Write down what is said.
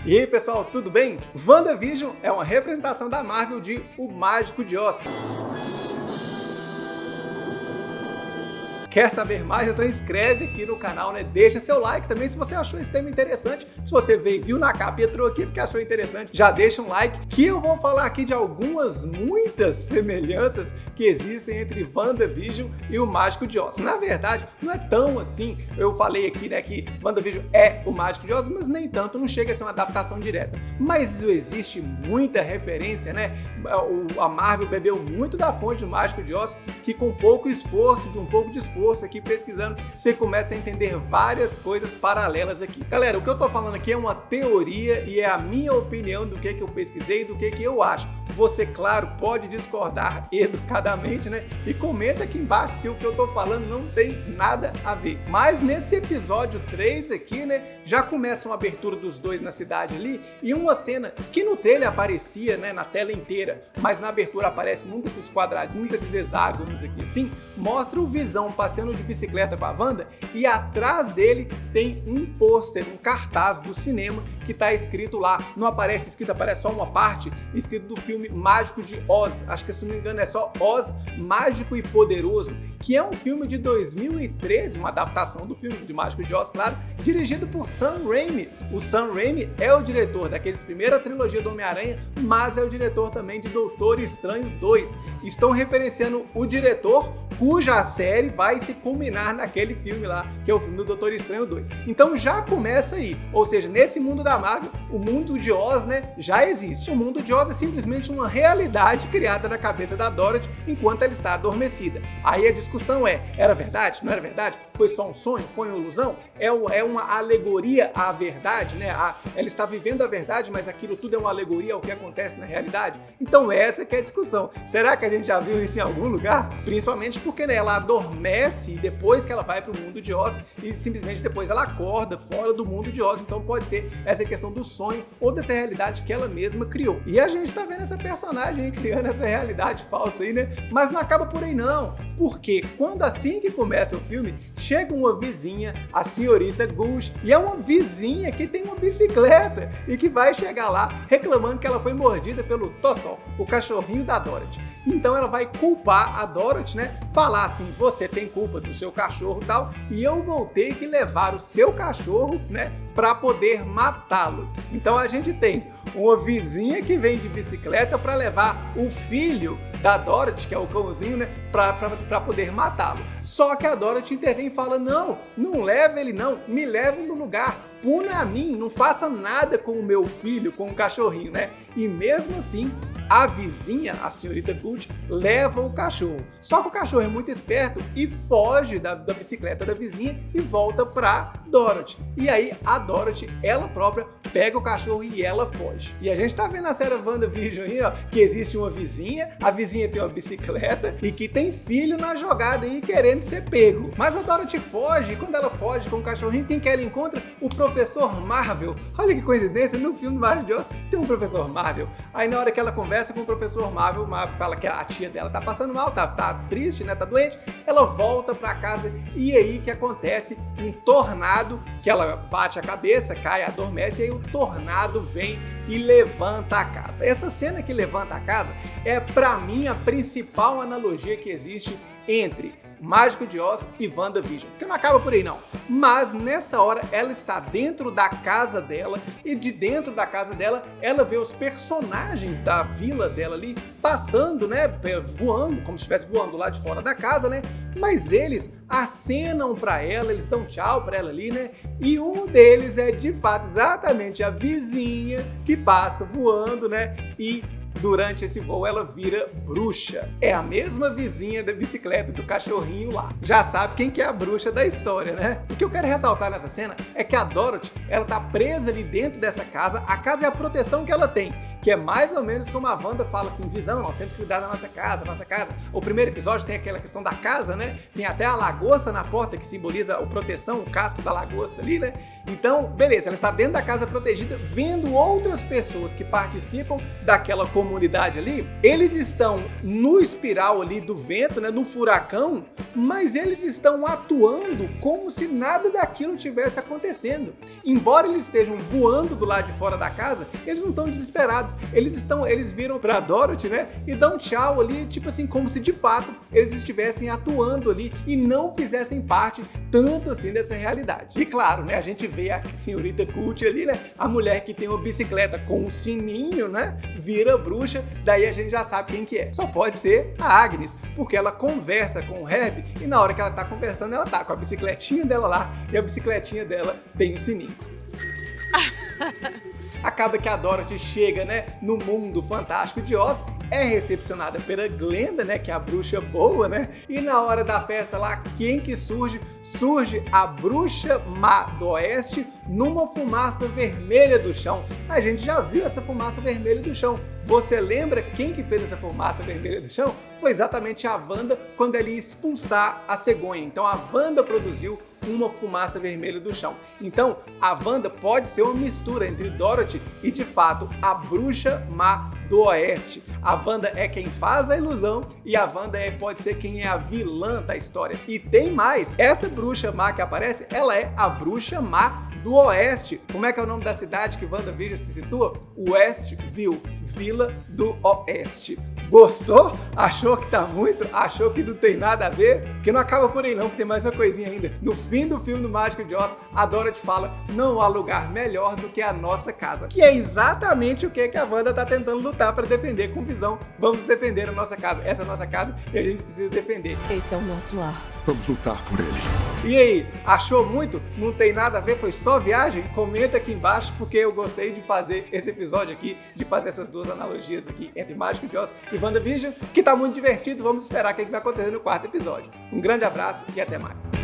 E aí pessoal, tudo bem? WandaVision é uma representação da Marvel de O Mágico de Oz. Quer saber mais? Então inscreve aqui no canal, né? Deixa seu like também se você achou esse tema interessante. Se você veio, viu na capa e entrou aqui porque achou interessante, já deixa um like, que eu vou falar aqui de muitas semelhanças que existem entre WandaVision e O Mágico de Oz. Na verdade, não é tão assim. Eu falei aqui, né, que WandaVision é O Mágico de Oz, mas nem tanto, não chega a ser uma adaptação direta. Mas existe muita referência, né? A Marvel bebeu muito da fonte do Mágico de Oz, que com pouco esforço, aqui pesquisando, você começa a entender várias coisas paralelas aqui. Galera, o que eu tô falando aqui é uma teoria e é a minha opinião do que eu pesquisei e do que eu acho. Você, claro, pode discordar educadamente, né? E comenta aqui embaixo se o que eu tô falando não tem nada a ver. Mas nesse episódio 3 aqui, né, já começa uma abertura dos dois na cidade ali e uma cena que no trailer aparecia, né, na tela inteira, mas na abertura aparece num desses quadradinhos, desses hexágonos aqui assim, mostra o Visão passeando de bicicleta com a Wanda e atrás dele tem um pôster, um cartaz do cinema que tá escrito lá, não aparece escrito, aparece só uma parte, escrito do filme Mágico de Oz, acho que se não me engano é só Oz, Mágico e Poderoso, que é um filme de 2013, uma adaptação do filme de Mágico de Oz, claro, dirigido por Sam Raimi. O Sam Raimi é o diretor daqueles primeira trilogia do Homem-Aranha, mas é o diretor também de Doutor Estranho 2. Estão referenciando o diretor cuja série vai se culminar naquele filme lá, que é o filme do Doutor Estranho 2. Então já começa aí, ou seja, nesse mundo da Marvel, o mundo de Oz, né, já existe. O mundo de Oz é simplesmente uma realidade criada na cabeça da Dorothy enquanto ela está adormecida. Aí a discussão é, era verdade? Não era verdade? Foi só um sonho? Foi uma ilusão? É uma alegoria à verdade, né? Ela está vivendo a verdade, mas aquilo tudo é uma alegoria ao que acontece na realidade? Então essa que é a discussão. Será que a gente já viu isso em algum lugar? Principalmente porque, né, ela adormece depois que ela vai para o mundo de Oz e simplesmente depois ela acorda fora do mundo de Oz. Então pode ser essa questão do sonho ou dessa realidade que ela mesma criou. E a gente tá vendo essa personagem aí criando essa realidade falsa aí, né? Mas não acaba por aí não. Porque quando assim que começa o filme, chega uma vizinha, a senhorita Ghost, e é uma vizinha que tem uma bicicleta e que vai chegar lá reclamando que ela foi mordida pelo Totó, o cachorrinho da Dorothy. Então ela vai culpar a Dorothy, né? Falar assim, você tem culpa do seu cachorro e tal, e eu vou ter que levar o seu cachorro, né, para poder matá-lo. Então a gente tem uma vizinha que vem de bicicleta para levar o filho da Dorothy, que é o cãozinho, né, para poder matá-lo. Só que a Dorothy intervém e fala, não leva ele não, me leva no lugar, puna a mim, não faça nada com o meu filho, com o cachorrinho, né? E mesmo assim, a vizinha, a senhorita Good, leva o cachorro. Só que o cachorro é muito esperto e foge da bicicleta da vizinha e volta pra Dorothy. E aí a Dorothy, ela própria, pega o cachorro e ela foge. E a gente tá vendo na série WandaVision aí, ó, que existe uma vizinha, a vizinha tem uma bicicleta e que tem filho na jogada aí querendo ser pego. Mas a Dorothy foge e quando ela foge com o cachorrinho, quem que ela encontra? O Professor Marvel. Olha que coincidência, no filme do Mágico de Oz tem um Professor Marvel. Aí na hora que ela conversa com o Professor Marvel, o Marvel fala que a tia dela tá passando mal, tá triste, né, tá doente, ela volta pra casa e aí que acontece um tornado, que ela bate a cabeça, cai, adormece, e aí o tornado vem e levanta a casa. Essa cena que levanta a casa é, pra mim, a principal analogia que existe entre Mágico de Oz e WandaVision, que não acaba por aí não, mas nessa hora ela está dentro da casa dela e de dentro da casa dela ela vê os personagens da vila dela ali passando, né, voando, como se estivesse voando lá de fora da casa, né, mas eles acenam para ela, eles dão tchau para ela ali, né, e um deles é de fato exatamente a vizinha que passa voando, né, e durante esse voo ela vira bruxa. É a mesma vizinha da bicicleta do cachorrinho lá. Já sabe quem que é a bruxa da história, né? O que eu quero ressaltar nessa cena é que a Dorothy, ela tá presa ali dentro dessa casa. A casa é a proteção que ela tem, que é mais ou menos como a Wanda fala assim, Visão, nós temos que cuidar da nossa casa, O primeiro episódio tem aquela questão da casa, né? Tem até a lagosta na porta que simboliza a proteção, o casco da lagosta ali, né? Então, beleza, ela está dentro da casa protegida, vendo outras pessoas que participam daquela comunidade ali. Eles estão no espiral ali do vento, né, no furacão, mas eles estão atuando como se nada daquilo tivesse acontecendo. Embora eles estejam voando do lado de fora da casa, eles não estão desesperados. Eles viram para Dorothy, né, e dão tchau ali, tipo assim, como se de fato eles estivessem atuando ali e não fizessem parte tanto assim dessa realidade. E claro, né, a gente vê a senhorita Cult ali, né, a mulher que tem uma bicicleta com um sininho, né, vira bruxa, daí a gente já sabe quem que é. Só pode ser a Agnes, porque ela conversa com o Herb e na hora que ela tá conversando, ela tá com a bicicletinha dela lá e a bicicletinha dela tem um sininho. Acaba que a Dorothy chega, né, no mundo fantástico de Oz, é recepcionada pela Glenda, né, que é a bruxa boa, né, e na hora da festa lá, quem que surge? Surge a bruxa má do oeste numa fumaça vermelha do chão. A gente já viu essa fumaça vermelha do chão. Você lembra quem que fez essa fumaça vermelha do chão? Foi exatamente a Wanda quando ela ia expulsar a cegonha. Então a Wanda produziu uma fumaça vermelha do chão. Então a Wanda pode ser uma mistura entre Dorothy e de fato a bruxa má do oeste. A Wanda é quem faz a ilusão e a Wanda pode ser quem é a vilã da história. E tem mais, essa bruxa má que aparece, ela é a bruxa má do oeste. Como é que é o nome da cidade que WandaVision se situa? Westview, Vila do Oeste. Gostou? Achou que tá muito? Achou que não tem nada a ver? Que não acaba por aí não, que tem mais uma coisinha ainda. No fim do filme do Mágico de Oz, a Dorothy fala: não há lugar melhor do que a nossa casa. Que é exatamente o que a Wanda tá tentando lutar para defender com Visão. Vamos defender a nossa casa. Essa é a nossa casa e a gente precisa defender. Esse é o nosso lar. Vamos lutar por ele. E aí, achou muito? Não tem nada a ver? Foi só viagem? Comenta aqui embaixo, porque eu gostei de fazer esse episódio aqui, de fazer essas duas analogias aqui entre Mágico de Oz e WandaVision, que tá muito divertido. Vamos esperar o que vai acontecer no quarto episódio. Um grande abraço e até mais.